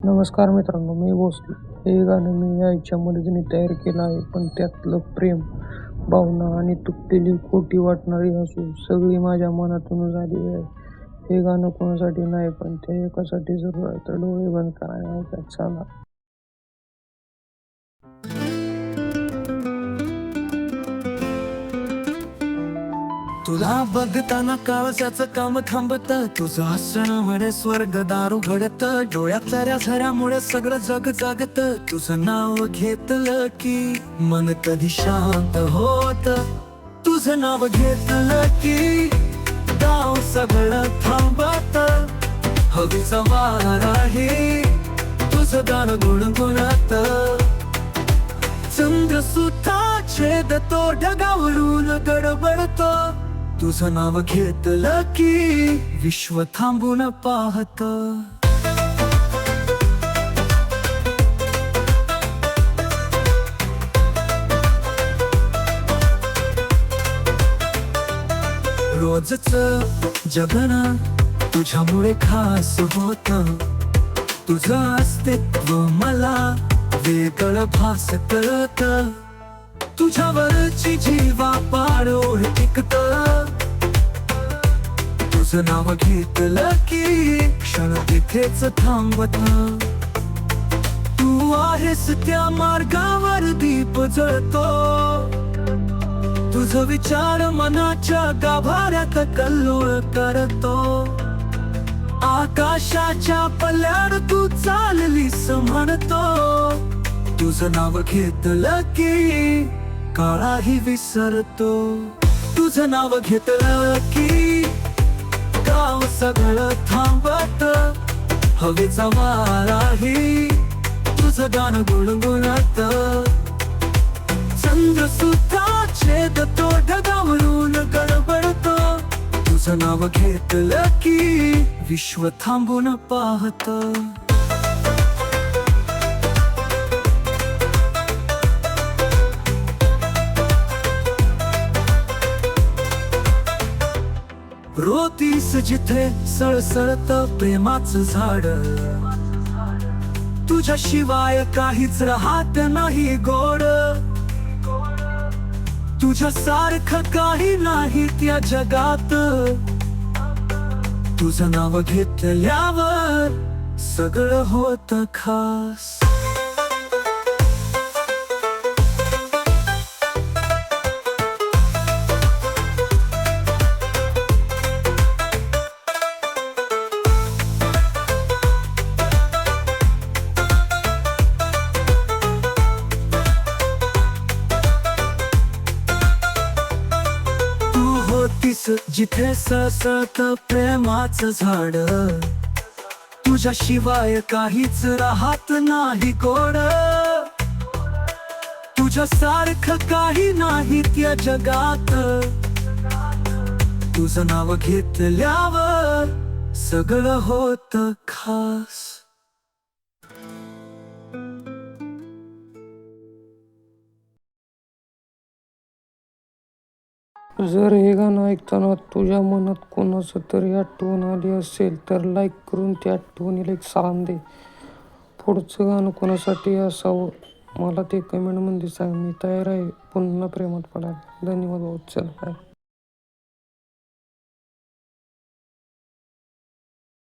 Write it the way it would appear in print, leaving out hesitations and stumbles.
नमस्कार मित्रांनो, मी भोसले. हे गाणं मी आईच्या मुलगीने तयार केलं आहे, पण त्यातलं प्रेम, भावना आणि तुटलेली खोटी वाटणारी हसू सगळी माझ्या मनातूनच आली आहे. हे गाणं कोणासाठी नाही, पण त्या एकासाठी जरूर आहे. तर डोळे बंद करा आणि ऐका. चला. तुला बघताना काळजाचं काम थांबत, तुझं हसण्यामुळे स्वर्ग दारू घडत, डोळ्यात झऱ्या झऱ्यामुळे सगळं जग जागत. तुझं नाव घेतलं की मन कधी शांत होत, तुझं नाव घेतलं की गाव सगळं थांबत. हवीचा वारा आहे तुझं गाणं गुणगुणत, चंद्र सुद्धा छेदतो, ढगावरून गडबडतो. तुझं नाव घेतलं की विश्व थांबून पाहत. रोजच जगणं तुझ्यामुळे खास होत, तुझं अस्तित्व मला वेगळं भास करत. तुझ्यावरची जीवा पारोळ टिकत, तुझं नाव घेतलं की क्षण तिथेच थांबत. तू आहेस त्या मार्गावर दीप जळतो, तुझं विचार मनाच्या गाभाऱ्यात कल्लोळ करतो. आकाशाच्या पल्याड तू चाललीस म्हणतो, तुझं नाव घेतलं की काळाही विसरतो. तुझं नाव घेतलं की गाव सगळं थांबत, हवेचा वाराही तुझं गाणं गुणगुणत. चंद्र सुद्धा छेदतो, ढगावरून गडबडतो. तुझं नाव घेतलं की विश्व थांबून पाहत. रोतीस जिथे सळसळत प्रेमाचं झाड, तुझ्याशिवाय काहीच राहत नाही गोड. तुझ्यासारखं काही नाही त्या जगात, तुझं नाव घेतल्यावर सगळं होतं खास. जिथे सळसळत प्रेमाचं झाड, तुझ्याशिवाय काहीच राहत नाही गोड. तुझ्यासारखं काही नाही त्या जगात, तुझं नाव घेतल्यावर सगळं होतं खास. जर हे गाणं ऐकताना तुझ्या मनात कोणाचं तरी आठवण आली असेल तर लाईक करून त्या आठवणीला एक सलाम दे. पुढचं गाणं कोणासाठी असावं मला ते कमेंटमध्ये सांग. मी तयार आहे पुन्हा प्रेमात पडायला. धन्यवाद. चल बाय.